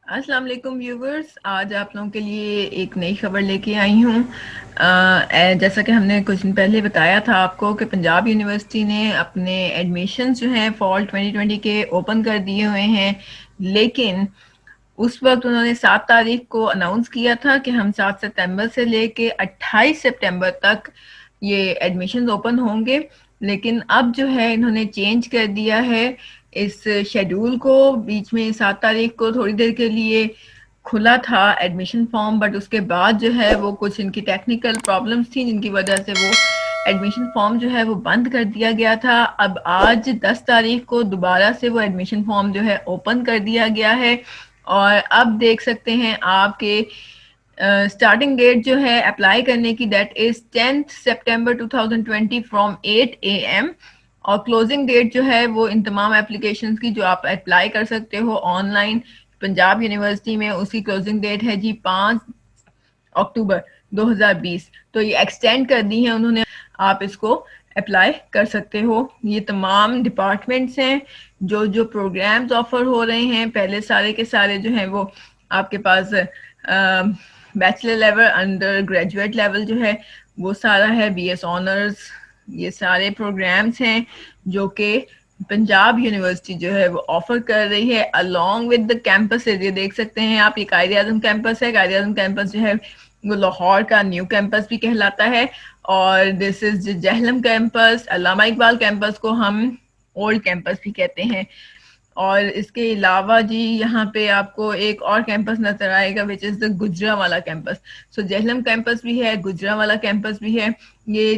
السلام علیکم ویورز، آج آپ لوگوں کے لیے ایک نئی خبر لے کے آئی ہوں۔ جیسا کہ ہم نے کچھ دن پہلے بتایا تھا آپ کو کہ پنجاب یونیورسٹی نے اپنے ایڈمیشنز جو ہیں فال 2020 کے اوپن کر دیے ہوئے ہیں، لیکن اس وقت انہوں نے 7 تاریخ کو اناؤنس کیا تھا کہ ہم 7 ستمبر سے لے کے 28 سپٹمبر تک یہ ایڈمیشنز اوپن ہوں گے، لیکن اب جو ہے انہوں نے چینج کر دیا ہے اس شیڈول کو۔ بیچ میں 7 تاریخ کو تھوڑی دیر کے لیے کھلا تھا ایڈمیشن فارم، بٹ اس کے بعد جو ہے وہ کچھ ان کی ٹیکنیکل پرابلمس تھیں جن کی وجہ سے وہ ایڈمیشن فارم جو ہے وہ بند کر دیا گیا تھا۔ اب آج 10 تاریخ کو دوبارہ سے وہ ایڈمیشن فارم جو ہے اوپن کر دیا گیا ہے، اور اب دیکھ سکتے ہیں آپ کے اسٹارٹنگ ڈیٹ جو ہے اپلائی کرنے کی، that is 10 September 2020 from 8 AM، اور کلوزنگ ڈیٹ جو ہے وہ ان تمام اپلیکیشنز کی جو آپ اپلائی کر سکتے ہو آن لائن پنجاب یونیورسٹی میں، اس کی کلوزنگ ڈیٹ ہے جی 5 اکتوبر 2020۔ تو یہ ایکسٹینڈ کر دی ہے انہوں نے، آپ اس کو اپلائی کر سکتے ہو۔ یہ تمام ڈپارٹمنٹس ہیں جو پروگرامز آفر ہو رہے ہیں، پہلے سارے کے سارے جو ہیں وہ آپ کے پاس bachelor level, undergraduate level جو ہے وہ سارا ہے، بی ایس آنرز، یہ سارے پروگرامز ہیں جو کہ پنجاب یونیورسٹی جو ہے وہ آفر کر رہی ہے along with the campuses۔ یہ دیکھ سکتے ہیں آپ، یہ قائد اعظم کیمپس ہے۔ قائد اعظم کیمپس جو ہے وہ لاہور کا نیو کیمپس بھی کہلاتا ہے، اور دس از جہلم کیمپس، علامہ اقبال کیمپس کو ہم اولڈ کیمپس بھی کہتے ہیں۔ اور اس کے علاوہ جی یہاں پہ آپ کو ایک اور کیمپس نظر آئے گا وچ از دا گجرانوالہ کیمپس۔ سو جہلم کیمپس بھی ہے، گجرانوالہ کیمپس بھی ہے۔ یہ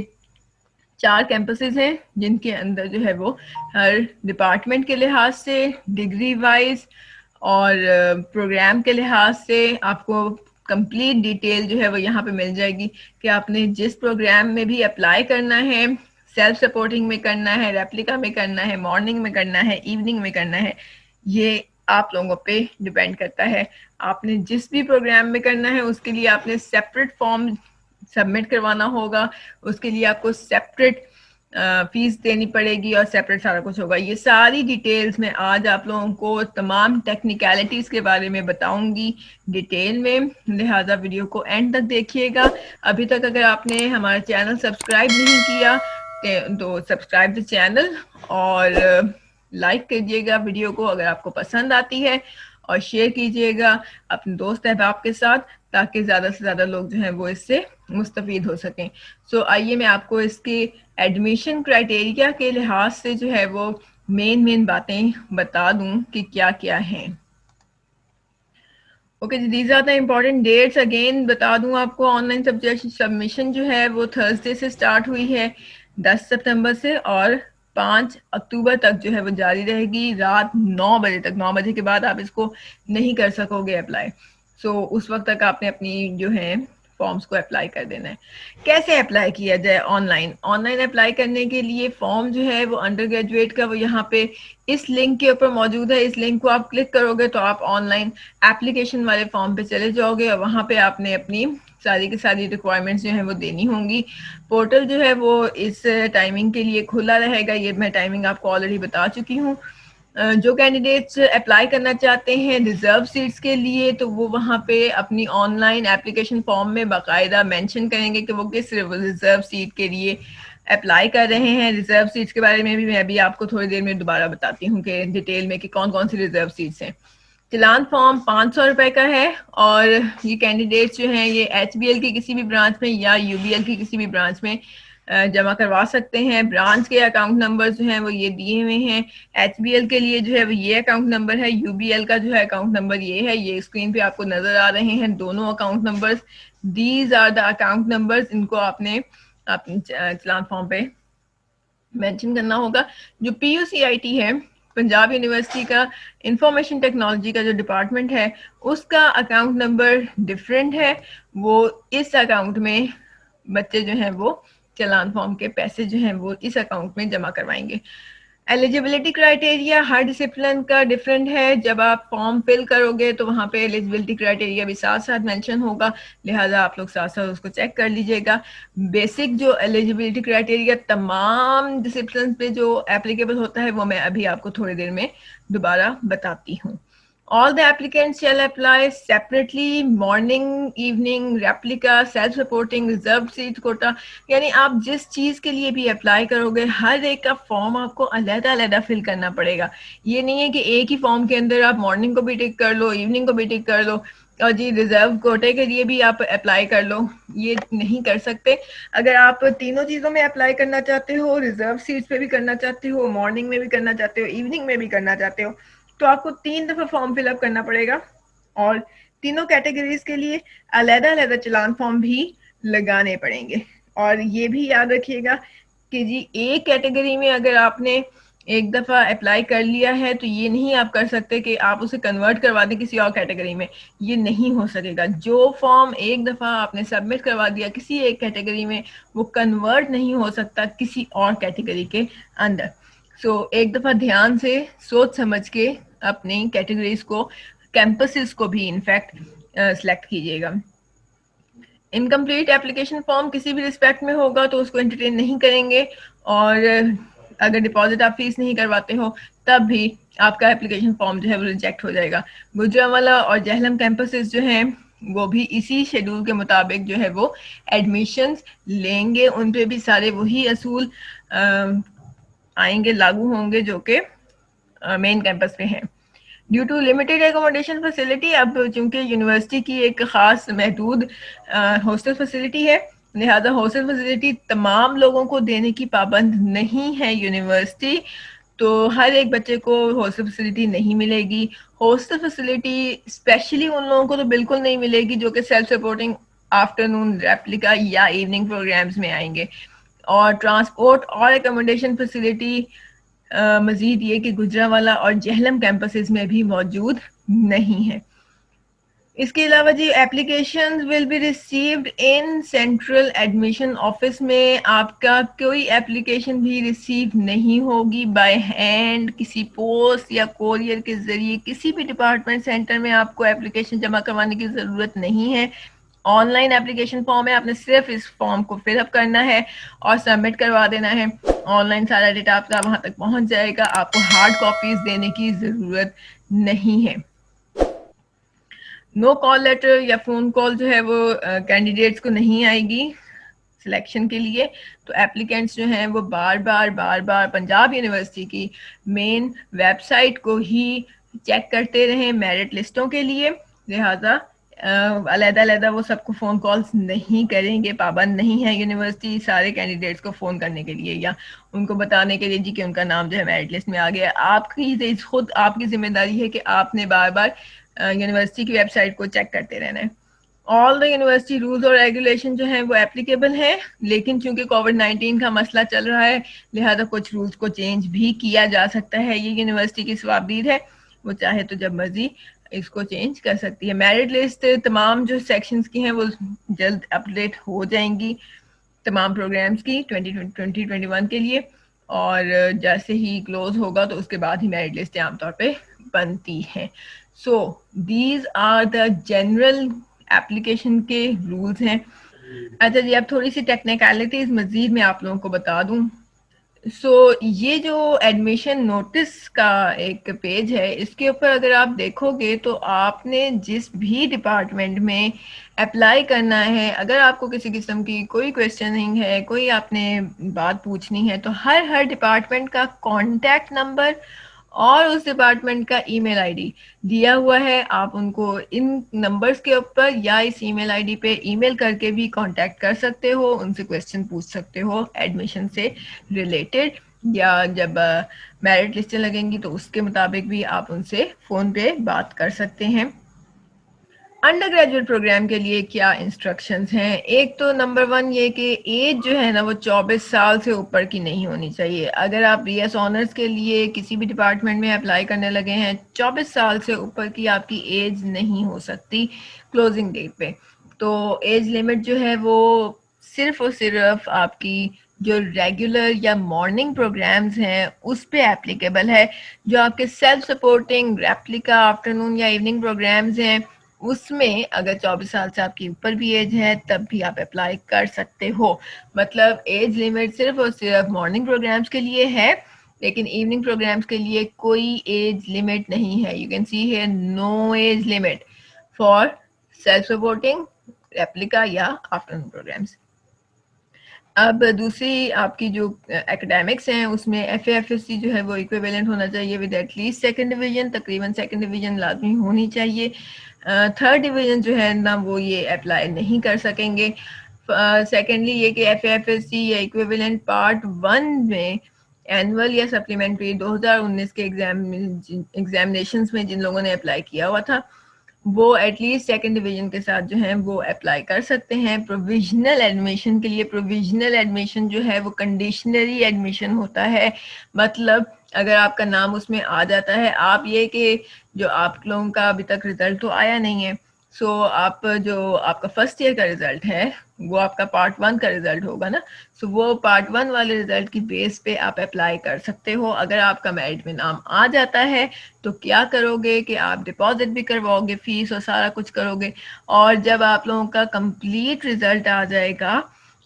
4 کیمپسز ہیں جن کے اندر جو ہے وہ ہر ڈپارٹمنٹ کے لحاظ سے، ڈگری وائز اور پروگرام کے لحاظ سے آپ کو کمپلیٹ ڈیٹیل جو ہے وہ یہاں پہ مل جائے گی کہ آپ نے جس پروگرام میں بھی اپلائی کرنا ہے، سیلف سپورٹنگ میں کرنا ہے، ریپلیکا میں کرنا ہے، مارننگ میں کرنا ہے، ایوننگ میں کرنا ہے، یہ آپ لوگوں پہ ڈیپینڈ کرتا ہے۔ آپ نے جس بھی پروگرام میں کرنا ہے اس کے لیے آپ نے سیپریٹ فارم سبمٹ کروانا ہوگا، اس کے لیے آپ کو سیپریٹ فیس دینی پڑے گی اور سیپریٹ سارا کچھ ہوگا۔ یہ ساری ڈیٹیلز میں آج آپ لوگوں کو تمام ٹیکنیکلٹیز کے بارے میں بتاؤں گی ڈیٹیل میں، لہٰذا ویڈیو کو اینڈ تک دیکھیے گا۔ ابھی تک اگر آپ نے ہمارا چینل سبسکرائب نہیں کیا تو سبسکرائب دا چینل، اور لائک کیجیے گا ویڈیو کو اگر آپ کو پسند آتی ہے، اور شیئر کیجیے گا اپنے دوست احباب کے ساتھ تاکہ زیادہ سے زیادہ لوگ جو ہیں وہ اس سے مستفید ہو سکیں۔ سو آئیے میں آپ کو اس کے ایڈمیشن کرائٹیریا کے لحاظ سے جو ہے وہ مین باتیں بتا دوں کہ کیا کیا ہیں۔ اوکے جی، these are the important dates. Again بتا دوں آپ کو، آن لائن سبمیشن جو ہے وہ تھرسڈے سے سٹارٹ ہوئی ہے 10 ستمبر سے، اور 5 اکتوبر تک جو ہے وہ جاری رہے گی رات 9 بجے تک۔ 9 بجے کے بعد آپ اس کو نہیں کر سکو گے اپلائی، سو اس وقت تک آپ نے اپنی جو ہے فارمز کو اپلائی کر دینا ہے۔ کیسے اپلائی کیا جائے on line? On line apply کرنے کے لیے فارم جو ہے وہ انڈر گریجویٹ کا وہ یہاں پہ اس لنک کے اوپر موجود ہے۔ اس لنک کو آپ کلک کرو گے تو آپ آن لائن ایپلیکیشن والے فارم پہ چلے جاؤ گے، اور وہاں پہ آپ نے اپنی ساری کی ساری ریکوائرمنٹس جو ہیں وہ دینی ہوں گی۔ پورٹل جو ہے وہ اس ٹائمنگ کے لیے کھلا رہے گا، یہ میں ٹائمنگ آپ کو آلریڈی بتا چکی ہوں۔ جو کینڈیڈیٹس اپلائی کرنا چاہتے ہیں ریزرو سیٹس کے لیے تو وہ وہاں پہ اپنی آن لائن اپلیکیشن فارم میں باقاعدہ مینشن کریں گے کہ وہ کس ریزرو سیٹ کے لیے اپلائی کر رہے ہیں۔ ریزرو سیٹس کے بارے میں بھی میں ابھی آپ کو تھوڑی دیر میں دوبارہ بتاتی ہوں کہ ڈیٹیل میں کہ کون کون سی ریزرو سیٹس ہیں۔ چلان فارم 500 روپے کا ہے، اور یہ کینڈیڈیٹس جو ہیں یہ ایچ بی ایل کی کسی بھی برانچ میں یا یو بی ایل کی کسی بھی برانچ میں جمع کروا سکتے ہیں۔ برانچ کے اکاؤنٹ نمبر جو ہیں وہ یہ دیے ہوئے ہیں۔ ایچ بی ایل کے لیے جو ہے وہ یہ اکاؤنٹ نمبر ہے، یو بی ایل کا جو ہے اکاؤنٹ نمبر یہ ہے، یہ اسکرین پہ آپ کو نظر آ رہے ہیں دونوں account numbers. These are the account numbers, ان کو آپ نے اپنے چلان فارم پہ مینشن کرنا ہوگا۔ جو P U C I T ہے پنجاب یونیورسٹی کا، انفارمیشن ٹیکنالوجی کا جو ڈپارٹمنٹ ہے، اس کا اکاؤنٹ نمبر ڈفرینٹ ہے۔ وہ اس اکاؤنٹ میں بچے جو ہیں وہ چلان فارم کے پیسے جو ہیں وہ اس اکاؤنٹ میں جمع کروائیں گے۔ ایلیجیبلٹی کرائٹیریا ہر ڈسپلن کا ڈفرینٹ ہے۔ جب آپ فارم فل کرو گے تو وہاں پہ ایلیجیبلٹی کرائٹیریا بھی ساتھ ساتھ مینشن ہوگا، لہٰذا آپ لوگ ساتھ ساتھ اس کو چیک کر لیجیے گا۔ بیسک جو ایلیجیبلٹی کرائٹیریا تمام ڈسپلن پہ جو اپلیکیبل ہوتا ہے وہ میں ابھی آپ کو تھوڑی دیر میں دوبارہ بتاتی ہوں۔ All the applicants shall apply separately morning, evening, replica, self supporting, reserved seat quota. یعنی آپ جس چیز کے لیے بھی اپلائی کرو گے ہر ایک کا فارم آپ کو علیحدہ علیحدہ فل کرنا پڑے گا. یہ نہیں ہے کہ ایک ہی فارم کے اندر آپ مارننگ کو بھی ٹک کر لو, ایوننگ کو بھی ٹک کر لو, اور جی ریزرو کوٹے کے لیے بھی آپ اپلائی کر لو. یہ نہیں کر سکتے. اگر آپ تینوں چیزوں میں اپلائی کرنا چاہتے ہو, ریزرو سیٹس پہ بھی کرنا چاہتے ہو, مارننگ میں بھی کرنا چاہتے ہو, ایوننگ میں بھی کرنا چاہتے ہو, تو آپ کو 3 دفعہ فارم فل اپ کرنا پڑے گا, اور تینوں کیٹیگریز کے لیے علیحدہ علیحدہ چلان فارم بھی لگانے پڑیں گے. اور یہ بھی یاد رکھیے گا کہ جی ایک کیٹیگری میں اگر آپ نے ایک دفعہ اپلائی کر لیا ہے تو یہ نہیں آپ کر سکتے کہ آپ اسے کنورٹ کروا دیں کسی اور کیٹیگری میں. یہ نہیں ہو سکے گا. جو فارم ایک دفعہ آپ نے سبمٹ کروا دیا کسی ایک کیٹیگری میں, وہ کنورٹ نہیں ہو سکتا کسی اور کیٹیگری کے اندر. ایک دفعہ دھیان سے سوچ سمجھ کے اپنی کیٹیگریز کو, کیمپسز کو بھی انفیکٹ سلیکٹ کیجیے گا. انکمپلیٹ اپلیکیشن فارم کسی بھی رسپیکٹ میں ہوگا تو اس کو انٹرٹین نہیں کریں گے, اور اگر ڈپازٹ آپ فیس نہیں کرواتے ہو تب بھی آپ کا اپلیکیشن فارم جو ہے وہ ریجیکٹ ہو جائے گا. گجرانوالہ اور جہلم کیمپسز جو ہیں وہ بھی اسی شیڈول کے مطابق جو ہے وہ ایڈمیشنز لیں گے. ان پہ بھی سارے وہی اصول آئیں گے, لاگو ہوں گے جو کہ مین کیمپس پہ ہیں. ڈیو ٹو لمیٹڈ ایکوموڈیشن فیسلٹی, اب چونکہ یونیورسٹی کی ایک خاص محدود ہاسٹل فیسلٹی ہے, لہذا ہاسٹل فیسلٹی تمام لوگوں کو دینے کی پابند نہیں ہے یونیورسٹی. تو ہر ایک بچے کو ہاسٹل فیسلٹی نہیں ملے گی. ہاسٹل فیسلٹی اسپیشلی ان لوگوں کو تو بالکل نہیں ملے گی جو کہ سیلف سپورٹنگ آفٹر نون ریپلیکا یا ایوننگ پروگرامز میں آئیں گے. اور ٹرانسپورٹ اور اکوموڈیشن فیسلٹی مزید یہ کہ گجرانوالہ اور جہلم کیمپسز میں بھی موجود نہیں ہے. اس کے علاوہ جی application will be received in central admission office میں. آپ کا کوئی اپلیکیشن بھی ریسیو نہیں ہوگی بائی ہینڈ, کسی پوسٹ یا کوریئر کے ذریعے. کسی بھی ڈپارٹمنٹ سینٹر میں آپ کو اپلیکیشن جمع کروانے کی ضرورت نہیں ہے. آن لائن اپلیکیشن فارم ہے, آپ نے صرف اس فارم کو فل اپ کرنا ہے اور سبمٹ کروا دینا ہے. آن لائن سارا ڈیٹا آپ کا وہاں تک پہنچ جائے گا, آپ کو ہارڈ کاپیز دینے کی ضرورت نہیں ہے. نو کال لیٹر یا فون کال جو ہے وہ کینڈیڈیٹس کو نہیں آئے گی سلیکشن کے لیے. تو ایپلیکینٹس جو ہیں وہ بار بار پنجاب یونیورسٹی کی مین ویب سائٹ کو ہی چیک کرتے رہیں میرٹ لسٹوں کے لیے. لہذا علیحدہ علیحدہ وہ سب کو فون کالز نہیں کریں گے, پابند نہیں ہے یونیورسٹی سارے کینڈیڈیٹس کو فون کرنے کے لیے یا ان کو بتانے کے لیے جی کہ ان کا نام جو ہے میرٹ لسٹ میں آ گیا. آپ کی خود آپ کی ذمہ داری ہے کہ آپ نے بار بار یونیورسٹی کی ویب سائٹ کو چیک کرتے رہنا ہے. آل دا یونیورسٹی رولز اور ریگولیشن جو ہیں وہ اپلیکیبل ہیں, لیکن چونکہ کووڈ-19 کا مسئلہ چل رہا ہے لہذا کچھ رولز کو چینج بھی کیا جا سکتا ہے. یہ یونیورسٹی کی ثوابدید ہے, وہ چاہے تو جب مرضی اس کو چینج کر سکتی ہے. میرٹ لسٹ تمام جو سیکشنز کی ہیں وہ جلد اپڈیٹ ہو جائیں گی تمام پروگرامز کی 2021 کے لیے, اور جیسے ہی کلوز ہوگا تو اس کے بعد ہی میرٹ لسٹ عام طور پہ بنتی ہیں. So these are the general application کے رولز ہیں. اچھا جی, اب تھوڑی سی ٹیکنیکلٹیز مزید میں آپ لوگوں کو بتا دوں. یہ جو ایڈمیشن نوٹس کا ایک پیج ہے, اس کے اوپر اگر آپ دیکھو گے تو آپ نے جس بھی ڈپارٹمنٹ میں اپلائی کرنا ہے, اگر آپ کو کسی قسم کی کوئی کویسچننگ ہے, کوئی آپ نے بات پوچھنی ہے, تو ہر ڈپارٹمنٹ کا کانٹیکٹ نمبر اور اس ڈپارٹمنٹ کا ای میل آئی ڈی دیا ہوا ہے. آپ ان کو ان نمبرز کے اوپر یا اس ای میل آئی ڈی پہ ای میل کر کے بھی کانٹیکٹ کر سکتے ہو, ان سے کویسچن پوچھ سکتے ہو ایڈمیشن سے ریلیٹڈ, یا جب میرٹ لسٹیں لگیں گی تو اس کے مطابق بھی آپ ان سے فون پہ بات کر سکتے ہیں. انڈر گریجویٹ پروگرام کے لیے کیا انسٹرکشنز ہیں؟ ایک تو نمبر 1 یہ کہ ایج جو ہے نا وہ 24 سال سے اوپر کی نہیں ہونی چاہیے. اگر آپ بی ایس آنرز کے لیے کسی بھی ڈپارٹمنٹ میں اپلائی کرنے لگے ہیں, 24 سال سے اوپر کی آپ کی ایج نہیں ہو سکتی کلوزنگ ڈیٹ پہ. تو ایج لمٹ جو ہے وہ صرف اور صرف آپ کی جو ریگولر یا مارننگ پروگرامز ہیں اس پہ اپلیکیبل ہے. جو آپ کے سیلف سپورٹنگ ریپلیکا آفٹرنون یا ایوننگ پروگرامز ہیں اس میں اگر 24 سال سے آپ کی اوپر بھی ایج ہے تب بھی آپ اپلائی کر سکتے ہو. مطلب ایج لمٹ صرف اور صرف مارننگ پروگرامز کے لیے ہے, لیکن ایوننگ پروگرامز کے لیے کوئی ایج لمٹ نہیں ہے. You can see here no age limit for self supporting replica یا آفٹرنون پروگرامز. اب دوسری آپ کی جو اکیڈیمکس ہیں اس میں F A F S C جو ہے وہ ایکویولنٹ ہونا چاہیے with at least second division, تقریباً سیکنڈ ڈویژن لازمی ہونی چاہیے. تھرڈ ڈویژن جو ہے نا وہ یہ اپلائی نہیں کر سکیں گے. سیکنڈلی یہ کہ F A F S C یا ایکویولنٹ پارٹ 1 میں اینول یا سپلیمنٹری 2019 کے ایگزامینیشنز میں جن لوگوں نے اپلائی کیا ہوا تھا وہ ایٹ لیسٹ سیکنڈ ڈویژن کے ساتھ جو ہیں وہ اپلائی کر سکتے ہیں. پروویژنل ایڈمیشن کے لیے, پروویژنل ایڈمیشن جو ہے وہ کنڈیشنری ایڈمیشن ہوتا ہے. مطلب اگر آپ کا نام اس میں آ جاتا ہے, آپ یہ کہ جو آپ لوگوں کا ابھی تک رزلٹ تو آیا نہیں ہے, سو آپ جو آپ کا فرسٹ ایئر کا رزلٹ ہے وہ آپ کا پارٹ 1 کا رزلٹ ہوگا نا, سو وہ پارٹ 1 والے رزلٹ کی بیس پہ آپ اپلائی کر سکتے ہو. اگر آپ کا میرٹ میں نام آ جاتا ہے تو کیا کرو گے کہ آپ ڈپازٹ بھی کرواؤ گے, فیس اور سارا کچھ کرو گے, اور جب آپ لوگوں کا کمپلیٹ رزلٹ آ جائے گا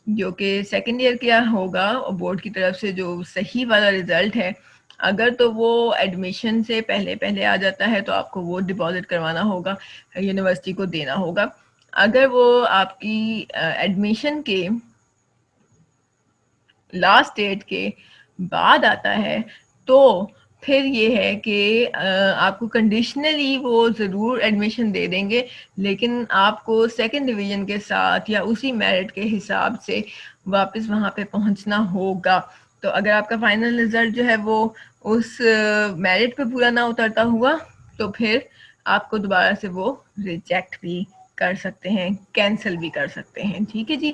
جو کہ سیکنڈ ایئر کیا ہوگا اور بورڈ کی طرف سے جو صحیح والا رزلٹ ہے, اگر تو وہ ایڈمیشن سے پہلے آ جاتا ہے تو آپ کو وہ ڈپازٹ کروانا ہوگا, یونیورسٹی کو دینا ہوگا. اگر وہ آپ کی ایڈمیشن کے لاسٹ ڈیٹ کے بعد آتا ہے تو پھر یہ ہے کہ آپ کو کنڈیشنلی وہ ضرور ایڈمیشن دے دیں گے, لیکن آپ کو سیکنڈ ڈویژن کے ساتھ یا اسی میرٹ کے حساب سے واپس وہاں پہ پہنچنا ہوگا. تو اگر آپ کا فائنل رزلٹ جو ہے وہ اس میرٹ پہ پورا نہ اترتا ہوا تو پھر آپ کو دوبارہ سے وہ ریجیکٹ بھی کر سکتے ہیں, کینسل بھی کر سکتے ہیں. ٹھیک ہے جی.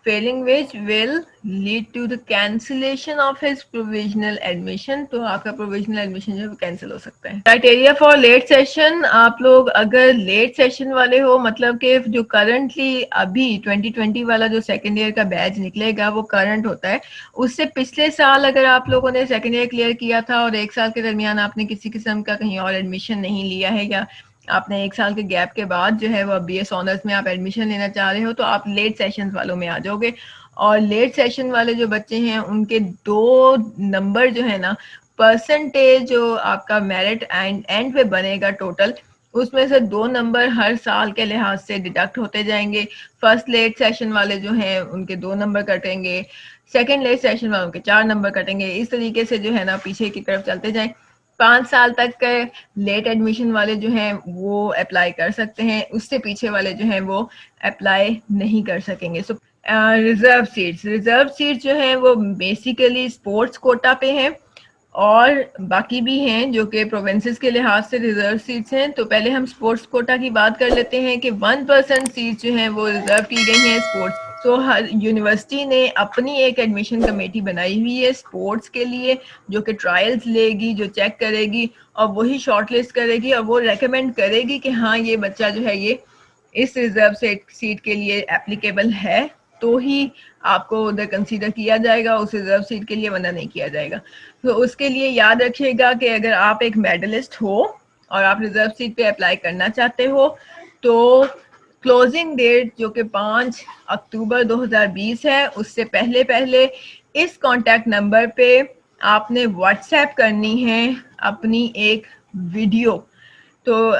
failing which will lead to the cancellation of his provisional admission, تو آپ کا provisional admission جو ہے کینسل ہو سکتا ہے. criteria for late session, آپ لوگ اگر لیٹ سیشن والے ہو, مطلب کہ جو کرنٹلی ابھی 2020 والا جو سیکنڈ ایئر کا بیچ نکلے گا وہ کرنٹ ہوتا ہے, اس سے پچھلے سال اگر آپ لوگوں نے سیکنڈ ایئر کلیئر کیا تھا اور ایک سال کے درمیان آپ نے کسی قسم کا کہیں اور ایڈمیشن نہیں لیا ہے, یا آپ نے ایک سال کے گیپ کے بعد جو ہے وہ بی ایس آنرز میں آپ ایڈمیشن لینا چاہ رہے ہو, تو آپ لیٹ سیشن والوں میں آ جاؤ گے. اور لیٹ سیشن والے جو بچے ہیں ان کے 2 نمبر جو ہے نا, پرسنٹیج جو آپ کا میرٹ اینڈ پہ بنے گا ٹوٹل, اس میں سے 2 نمبر ہر سال کے لحاظ سے ڈیڈکٹ ہوتے جائیں گے. فرسٹ لیٹ سیشن والے جو ہیں ان کے 2 نمبر کٹیں گے, سیکنڈ لیٹ سیشن والوں کے 4 نمبر کٹیں گے. اس طریقے سے جو ہے نا پیچھے کی طرف چلتے جائیں. 5 سال تک کے لیٹ ایڈمیشن والے جو ہیں وہ اپلائی کر سکتے ہیں, اس سے پیچھے والے جو ہیں وہ اپلائی نہیں کر سکیں گے. سو ریزرو سیٹس جو ہیں وہ بیسیکلی اسپورٹس کوٹا پہ ہیں, اور باقی بھی ہیں جو کہ پروونسز کے لحاظ سے ریزرو سیٹس ہیں. تو پہلے ہم اسپورٹس کوٹا کی بات کر لیتے ہیں کہ 1% سیٹس جو ہیں وہ ریزرو کی گئی ہیں اسپورٹس. تو ہر یونیورسٹی نے اپنی ایک ایڈمیشن کمیٹی بنائی ہوئی ہے اسپورٹس کے لیے, جو کہ ٹرائلز لے گی, جو چیک کرے گی اور وہی شارٹ لسٹ کرے گی, اور وہ ریکمینڈ کرے گی کہ ہاں یہ بچہ جو ہے یہ اس ریزرو سیٹ کے لیے اپلیکیبل ہے, تو ہی آپ کو ادھر کنسیڈر کیا جائے گا اس ریزرو سیٹ کے لیے, ورنہ نہیں کیا جائے گا. تو اس کے لیے یاد رکھیے گا کہ اگر آپ ایک میڈلسٹ ہو اور آپ ریزرو سیٹ پہ اپلائی کرنا چاہتے ہو تو کلوزنگ ڈیٹ جو کہ 5 اکتوبر 2020 ہے, اس سے پہلے اس کانٹیکٹ نمبر پہ آپ نے واٹس ایپ کرنی ہے اپنی ایک ویڈیو. تو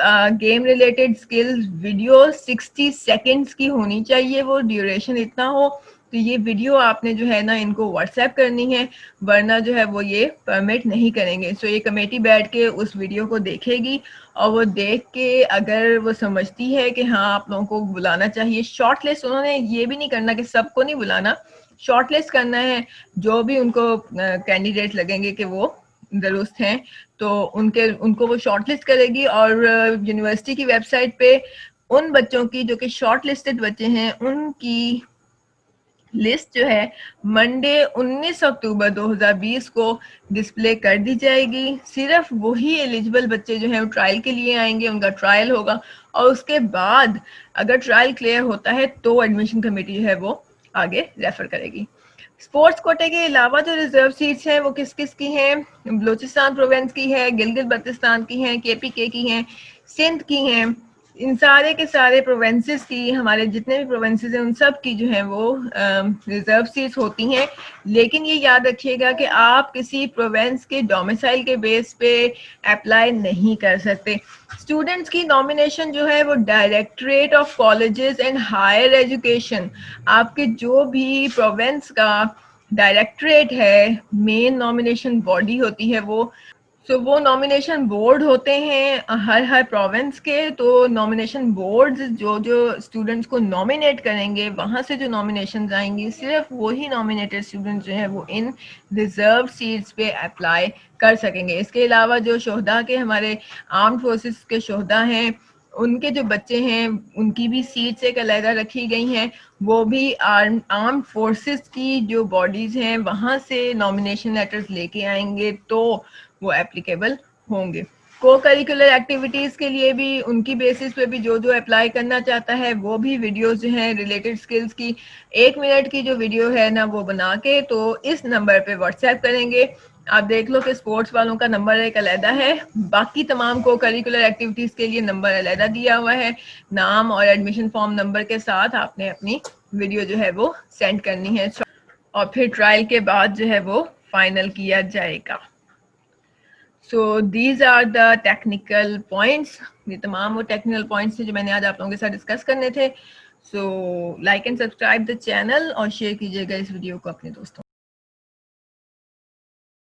game related skills video 60 seconds کی ہونی چاہیے, وہ ڈیوریشن اتنا ہو. تو یہ ویڈیو آپ نے جو ہے نا ان کو واٹس ایپ کرنی ہے, ورنہ جو ہے وہ یہ پرمٹ نہیں کریں گے. سو یہ کمیٹی بیٹھ کے اس ویڈیو کو دیکھے گی, اور وہ دیکھ کے اگر وہ سمجھتی ہے کہ ہاں آپ لوگوں کو بلانا چاہیے, شارٹ لسٹ انہوں نے یہ بھی نہیں کرنا کہ سب کو نہیں بلانا, شارٹ لسٹ کرنا ہے جو بھی ان کو کینڈیڈیٹ لگیں گے کہ وہ درست ہیں, تو ان کو وہ شارٹ لسٹ کرے گی. اور یونیورسٹی کی ویب سائٹ پہ ان بچوں کی جو کہ شارٹ لسٹڈ بچے ہیں ان کی لسٹ جو ہے منڈے 19 اکتوبر 2020 کو ڈسپلے کر دی جائے گی. صرف وہی ایلیجبل بچے جو ہیں وہ ٹرائل کے لیے آئیں گے, ان کا ٹرائل ہوگا, اور اس کے بعد اگر ٹرائل کلیئر ہوتا ہے تو ایڈمیشن کمیٹی جو ہے وہ آگے ریفر کرے گی. اسپورٹس کوٹے کے علاوہ جو ریزرو سیٹس ہیں وہ کس کس کی ہیں؟ بلوچستان پروونس کی ہے, گلگت بلتستان کی ہیں, کے پی کے کی ہیں, سندھ کی ہیں, ان سارے کے سارے پروونسز کی، ہمارے جتنے بھی پروونسز ہیں ان سب کی جو ہیں وہ ریزرو سیٹس ہوتی ہیں. لیکن یہ یاد رکھیے گا کہ آپ کسی پروونس کے ڈومیسائل کے بیس پہ اپلائی نہیں کر سکتے. اسٹوڈنٹس کی نامینیشن جو ہے وہ directorate of colleges and higher education, آپ کے جو بھی پروونس کا ڈائریکٹریٹ ہے، مین نامینیشن باڈی ہوتی ہے وہ. سو وہ نامینیشن بورڈ ہوتے ہیں ہر پروونس کے. تو نامینیشن بورڈ جو اسٹوڈنٹس کو نامینیٹ کریں گے، وہاں سے جو نامینیشنز آئیں گی صرف وہی نامینیٹڈ اسٹوڈنٹس جو ہیں وہ ان ریزرو سیٹس پہ اپلائی کر سکیں گے. اس کے علاوہ جو شہداء کے، ہمارے آرمڈ فورسز کے شہداء ہیں، ان کے جو بچے ہیں ان کی بھی سیٹس ایک علیحدہ رکھی گئی ہیں. وہ بھی آرمڈ فورسز کی جو باڈیز ہیں وہاں سے نامینیشن لیٹرز لے کے آئیں گے تو وہ اپلیکیبل ہوں گے. کو کریکولر ایکٹیویٹیز کے لیے بھی ان کی بیسس پہ بھی جو اپلائی کرنا چاہتا ہے وہ بھی ویڈیوز جو ہیں ریلیٹڈ اسکلز کی 1 منٹ کی جو ویڈیو ہے نا وہ بنا کے تو اس نمبر پہ واٹس ایپ کریں گے. آپ دیکھ لو کہ اسپورٹس والوں کا نمبر ایک علیحدہ ہے، باقی تمام کو کریکولر ایکٹیویٹیز کے لیے نمبر علیحدہ دیا ہوا ہے. نام اور ایڈمیشن فارم نمبر کے ساتھ آپ نے اپنی ویڈیو جو ہے وہ سینڈ کرنی ہے، اور پھر ٹرائل کے بعد جو ہے وہ فائنل کیا جائے گا. So these are the technical points. یہ تمام وہ ٹیکنیکل پوائنٹس تھے جو میں نے آج آپ لوگوں کے ساتھ ڈسکس کرنے تھے. So like and subscribe the channel اور شیئر کیجیے گا اس ویڈیو کو اپنے دوستوں